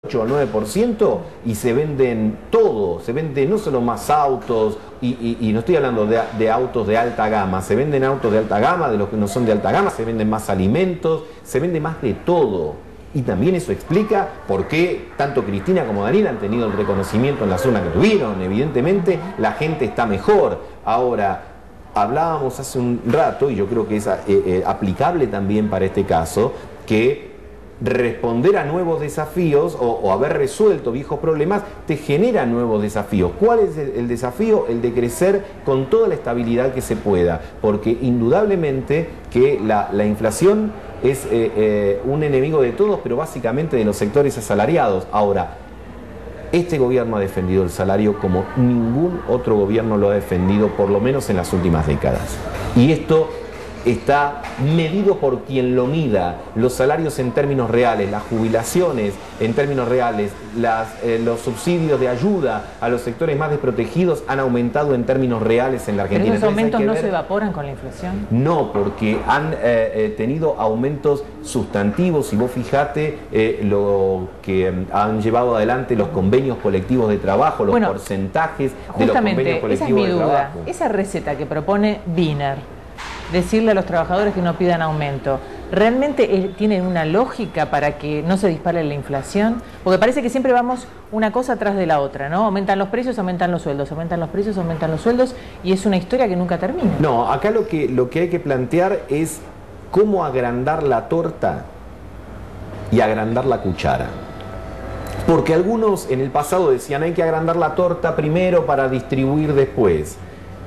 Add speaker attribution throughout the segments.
Speaker 1: 8 o 9% y se venden todo, se venden no solo más autos, y no estoy hablando de autos de alta gama, se venden autos de alta gama, de los que no son de alta gama, se venden más alimentos, se vende más de todo. Y también eso explica por qué tanto Cristina como Daniel han tenido el reconocimiento en la zona que tuvieron. Evidentemente la gente está mejor. Ahora, hablábamos hace un rato, y yo creo que es aplicable también para este caso, que responder a nuevos desafíos o haber resuelto viejos problemas te genera nuevos desafíos. ¿Cuál es el desafío? El de crecer con toda la estabilidad que se pueda, porque indudablemente que la inflación es un enemigo de todos, pero básicamente de los sectores asalariados. Ahora, este gobierno ha defendido el salario como ningún otro gobierno lo ha defendido, por lo menos en las últimas décadas. Y esto está medido por quien lo mida. Los salarios en términos reales, las jubilaciones en términos reales, los subsidios de ayuda a los sectores más desprotegidos han aumentado en términos reales en la Argentina.
Speaker 2: ¿Pero esos aumentos no se evaporan con la inflación?
Speaker 1: No, porque han tenido aumentos sustantivos, y vos fijate lo que han llevado adelante los convenios colectivos de trabajo, los porcentajes de los convenios colectivos de trabajo.
Speaker 2: Esa receta que propone Wiener, decirle a los trabajadores que no pidan aumento, ¿realmente tiene una lógica para que no se dispare la inflación? Porque parece que siempre vamos una cosa atrás de la otra, ¿no? Aumentan los precios, aumentan los sueldos, aumentan los precios, aumentan los sueldos, y es una historia que nunca termina.
Speaker 1: No, acá lo que hay que plantear es cómo agrandar la torta y agrandar la cuchara. Porque algunos en el pasado decían hay que agrandar la torta primero para distribuir después.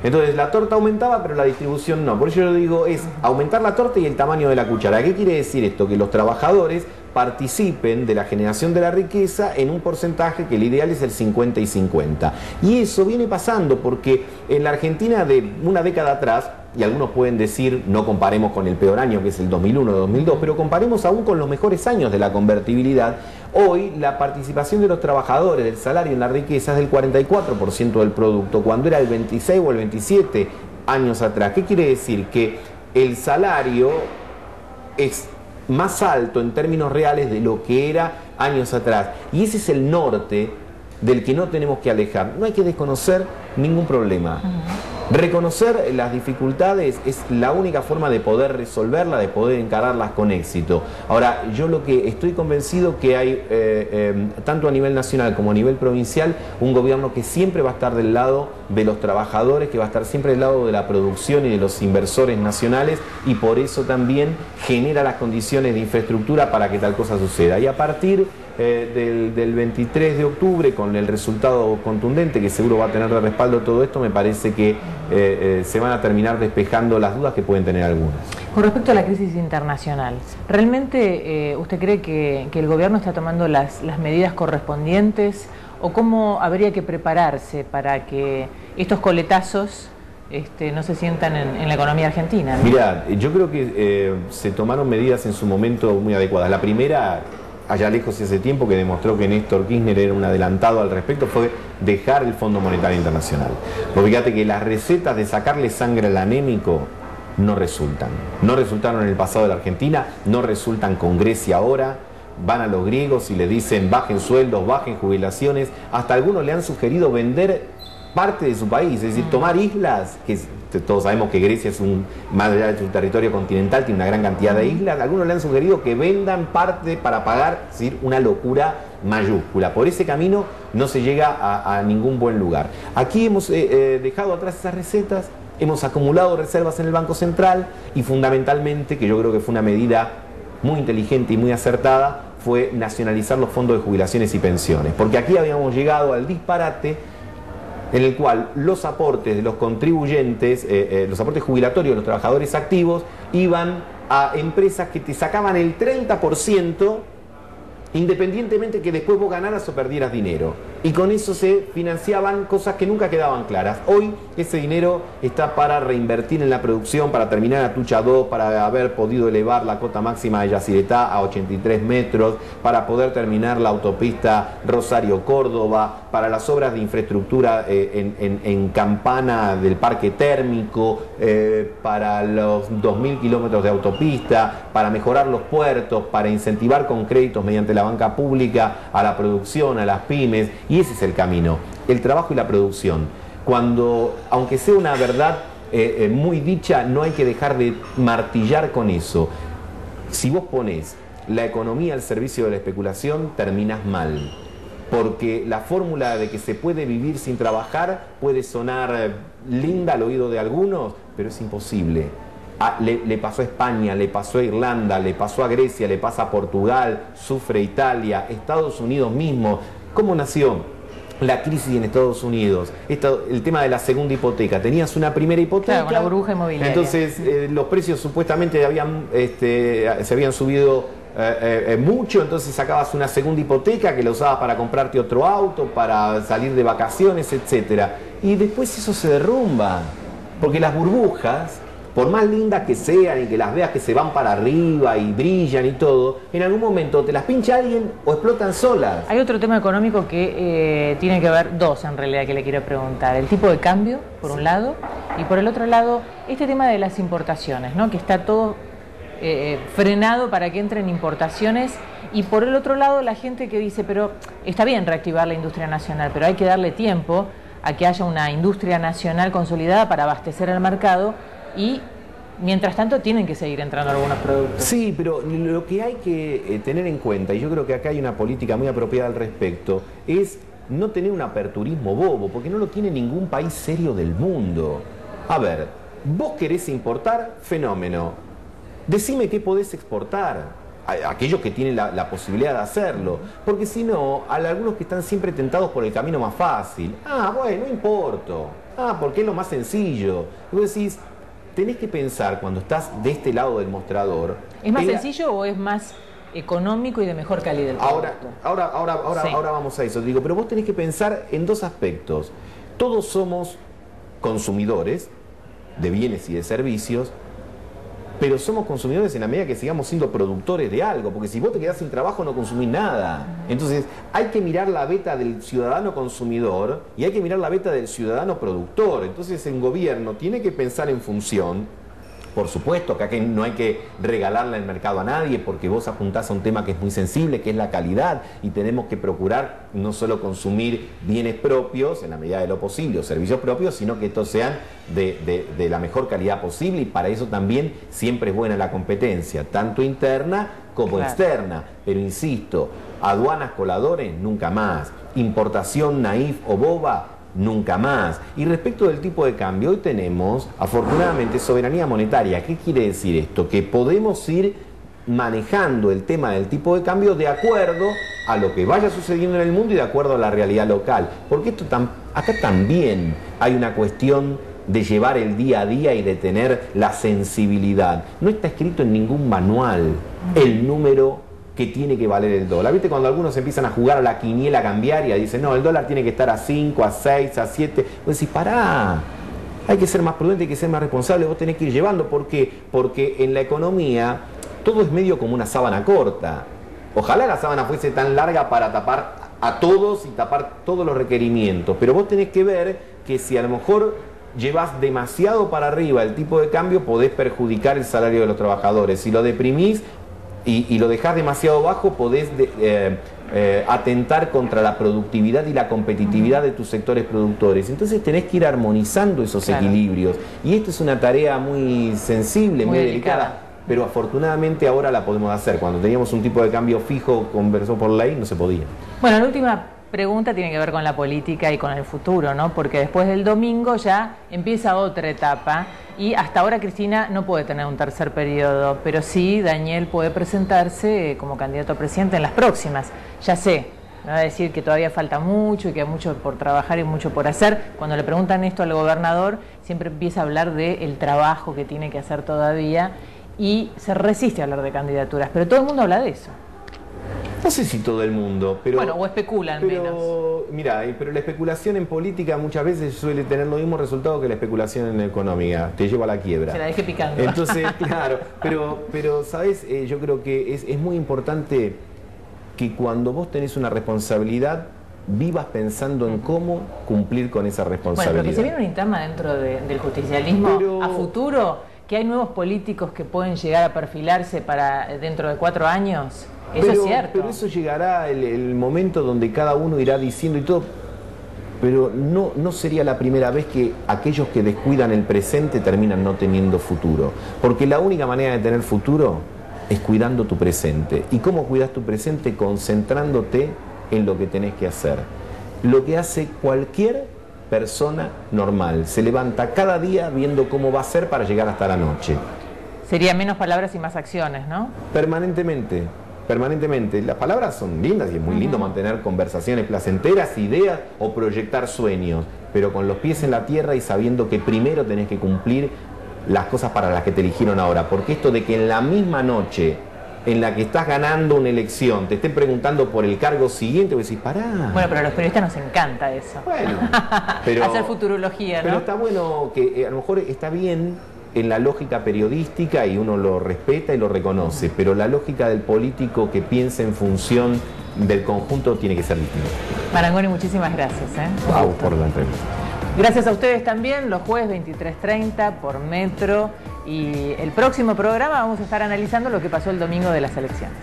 Speaker 1: Entonces la torta aumentaba, pero la distribución no. Por eso yo digo, es aumentar la torta y el tamaño de la cuchara. ¿Qué quiere decir esto? Que los trabajadores participen de la generación de la riqueza en un porcentaje que el ideal es el 50 y 50. Y eso viene pasando porque en la Argentina de una década atrás, y algunos pueden decir, no comparemos con el peor año que es el 2001-2002, pero comparemos aún con los mejores años de la convertibilidad. Hoy la participación de los trabajadores del salario en la riqueza es del 44% del producto, cuando era el 26 o el 27 años atrás. ¿Qué quiere decir? Que el salario es más alto en términos reales de lo que era años atrás. Y ese es el norte del que no tenemos que alejar. No hay que desconocer ningún problema. Reconocer las dificultades es la única forma de poder resolverlas, de poder encararlas con éxito. Ahora, yo lo que estoy convencido que hay, tanto a nivel nacional como a nivel provincial, un gobierno que siempre va a estar del lado de los trabajadores, que va a estar siempre del lado de la producción y de los inversores nacionales, y por eso también genera las condiciones de infraestructura para que tal cosa suceda. Y a partir del 23 de octubre, con el resultado contundente que seguro va a tener de respaldo todo esto, me parece que se van a terminar despejando las dudas que pueden tener algunas.
Speaker 2: Con respecto a la crisis internacional, ¿realmente usted cree que el gobierno está tomando las medidas correspondientes? ¿O cómo habría que prepararse para que estos coletazos no se sientan en la economía argentina, ¿no?
Speaker 1: Mirá, yo creo que se tomaron medidas en su momento muy adecuadas. La primera, allá lejos y hace tiempo, que demostró que Néstor Kirchner era un adelantado al respecto, fue dejar el Fondo Monetario Internacional. Porque fíjate que las recetas de sacarle sangre al anémico no resultan. No resultaron en el pasado de la Argentina, no resultan con Grecia ahora. Van a los griegos y le dicen bajen sueldos, bajen jubilaciones. Hasta algunos le han sugerido vender parte de su país, es decir, tomar islas, que todos sabemos que Grecia es más allá de su territorio continental, tiene una gran cantidad de islas. Algunos le han sugerido que vendan parte para pagar, es decir, una locura mayúscula. Por ese camino no se llega a ningún buen lugar. Aquí hemos dejado atrás esas recetas, hemos acumulado reservas en el Banco Central y fundamentalmente, que yo creo que fue una medida muy inteligente y muy acertada, fue nacionalizar los fondos de jubilaciones y pensiones. Porque aquí habíamos llegado al disparate en el cual los aportes de los contribuyentes, los aportes jubilatorios de los trabajadores activos, iban a empresas que te sacaban el 30%, independientemente que después vos ganaras o perdieras dinero. Y con eso se financiaban cosas que nunca quedaban claras. Hoy ese dinero está para reinvertir en la producción, para terminar Atucha 2, para haber podido elevar la cota máxima de Yacyretá a 83 metros, para poder terminar la autopista Rosario-Córdoba, para las obras de infraestructura en Campana del parque térmico, para los 2.000 kilómetros de autopista, para mejorar los puertos, para incentivar con créditos mediante la la banca pública a la producción, a las pymes, y ese es el camino, el trabajo y la producción. Cuando, aunque sea una verdad muy dicha, no hay que dejar de martillar con eso. Si vos ponés la economía al servicio de la especulación, terminás mal. Porque la fórmula de que se puede vivir sin trabajar puede sonar linda al oído de algunos, pero es imposible. Le pasó a España, le pasó a Irlanda, le pasó a Grecia, le pasa a Portugal, sufre Italia, Estados Unidos mismo. ¿Cómo nació la crisis en Estados Unidos? El tema de la segunda hipoteca. Tenías una primera hipoteca.
Speaker 2: Claro, con la burbuja inmobiliaria.
Speaker 1: Entonces los precios supuestamente se habían subido mucho, entonces sacabas una segunda hipoteca que la usabas para comprarte otro auto, para salir de vacaciones, etcétera. Y después eso se derrumba, porque las burbujas, por más lindas que sean y que las veas que se van para arriba y brillan y todo, en algún momento te las pincha alguien o explotan solas.
Speaker 2: Hay otro tema económico que tiene que ver, dos en realidad, que le quiero preguntar. El tipo de cambio, por un lado, y por el otro lado, este tema de las importaciones, ¿no? Que está todo frenado para que entren importaciones, y por el otro lado la gente que dice, pero está bien reactivar la industria nacional, pero hay que darle tiempo a que haya una industria nacional consolidada para abastecer el mercado, y mientras tanto tienen que seguir entrando algunos productos.
Speaker 1: Sí, pero lo que hay que tener en cuenta, y yo creo que acá hay una política muy apropiada al respecto, es no tener un aperturismo bobo, porque no lo tiene ningún país serio del mundo. A ver, vos querés importar, fenómeno. Decime qué podés exportar, aquellos que tienen la posibilidad de hacerlo, porque si no, hay algunos que están siempre tentados por el camino más fácil. Bueno, no importo. Porque es lo más sencillo. Y vos decís, tenés que pensar cuando estás de este lado del mostrador.
Speaker 2: ¿Es más sencillo o es más económico y de mejor calidad el producto?
Speaker 1: Ahora vamos a eso. Digo, pero vos tenés que pensar en dos aspectos. Todos somos consumidores de bienes y de servicios, pero somos consumidores en la medida que sigamos siendo productores de algo, porque si vos te quedás sin trabajo no consumís nada. Entonces hay que mirar la beta del ciudadano consumidor y hay que mirar la beta del ciudadano productor. Entonces el gobierno tiene que pensar en función. Por supuesto que aquí no hay que regalarle el mercado a nadie, porque vos apuntás a un tema que es muy sensible, que es la calidad, y tenemos que procurar no solo consumir bienes propios en la medida de lo posible o servicios propios, sino que estos sean de la mejor calidad posible, y para eso también siempre es buena la competencia, tanto interna como externa. Pero insisto, aduanas coladores, nunca más. Importación naif o boba, nunca más. Y respecto del tipo de cambio, hoy tenemos, afortunadamente, soberanía monetaria. ¿Qué quiere decir esto? Que podemos ir manejando el tema del tipo de cambio de acuerdo a lo que vaya sucediendo en el mundo y de acuerdo a la realidad local. Porque acá también hay una cuestión de llevar el día a día y de tener la sensibilidad. No está escrito en ningún manual el número que tiene que valer el dólar. ¿Viste cuando algunos empiezan a jugar a la quiniela cambiaria? Dicen, no, el dólar tiene que estar a 5, a 6, a 7. Vos decís, pará, hay que ser más prudente, hay que ser más responsable, vos tenés que ir llevando. ¿Por qué? Porque en la economía todo es medio como una sábana corta. Ojalá la sábana fuese tan larga para tapar a todos y tapar todos los requerimientos, pero vos tenés que ver que si a lo mejor llevas demasiado para arriba el tipo de cambio, podés perjudicar el salario de los trabajadores. Si lo deprimís y lo dejás demasiado bajo, podés atentar contra la productividad y la competitividad de tus sectores productores. Entonces tenés que ir armonizando esos equilibrios. Y esto es una tarea muy sensible, muy delicada, pero afortunadamente ahora la podemos hacer. Cuando teníamos un tipo de cambio fijo, conversó por ley, no se podía.
Speaker 2: Bueno, la última pregunta tiene que ver con la política y con el futuro, ¿no? Porque después del domingo ya empieza otra etapa, y hasta ahora Cristina no puede tener un tercer periodo, pero sí Daniel puede presentarse como candidato a presidente en las próximas. Ya sé, me va a decir que todavía falta mucho y que hay mucho por trabajar y mucho por hacer. Cuando le preguntan esto al gobernador, siempre empieza a hablar del trabajo que tiene que hacer todavía y se resiste a hablar de candidaturas, pero todo el mundo habla de eso.
Speaker 1: No sé si todo el mundo, pero...
Speaker 2: Bueno, o especulan menos.
Speaker 1: Mira, pero la especulación en política muchas veces suele tener los mismos resultados que la especulación en económica. Te lleva a la quiebra.
Speaker 2: Se la deje picando.
Speaker 1: Entonces, claro, pero ¿sabes? Yo creo que es muy importante que cuando vos tenés una responsabilidad, vivas pensando en cómo cumplir con esa responsabilidad.
Speaker 2: Bueno, pero que se viene una interna dentro del justicialismo a futuro, que hay nuevos políticos que pueden llegar a perfilarse para dentro de 4 años. Eso es cierto.
Speaker 1: Pero eso llegará el momento donde cada uno irá diciendo y todo. Pero no sería la primera vez que aquellos que descuidan el presente terminan no teniendo futuro. Porque la única manera de tener futuro es cuidando tu presente. ¿Y cómo cuidas tu presente? Concentrándote en lo que tenés que hacer. Lo que hace cualquier persona normal. Se levanta cada día viendo cómo va a ser para llegar hasta la noche.
Speaker 2: Sería menos palabras y más acciones, ¿no?
Speaker 1: Permanentemente. Permanentemente. Las palabras son lindas y es muy lindo mantener conversaciones placenteras, ideas o proyectar sueños, pero con los pies en la tierra y sabiendo que primero tenés que cumplir las cosas para las que te eligieron ahora. Porque esto de que en la misma noche en la que estás ganando una elección te estén preguntando por el cargo siguiente, vos decís, pará.
Speaker 2: Bueno, pero a los periodistas nos encanta eso.
Speaker 1: Bueno, pero,
Speaker 2: hacer futurología, ¿no?
Speaker 1: Pero está bueno que a lo mejor está bien en la lógica periodística y uno lo respeta y lo reconoce, pero la lógica del político que piensa en función del conjunto tiene que ser distinta.
Speaker 2: Marangoni, muchísimas gracias.
Speaker 1: Vamos por la entrevista.
Speaker 2: Gracias a ustedes también, los jueves 23:30 por Metro, y el próximo programa vamos a estar analizando lo que pasó el domingo de las elecciones.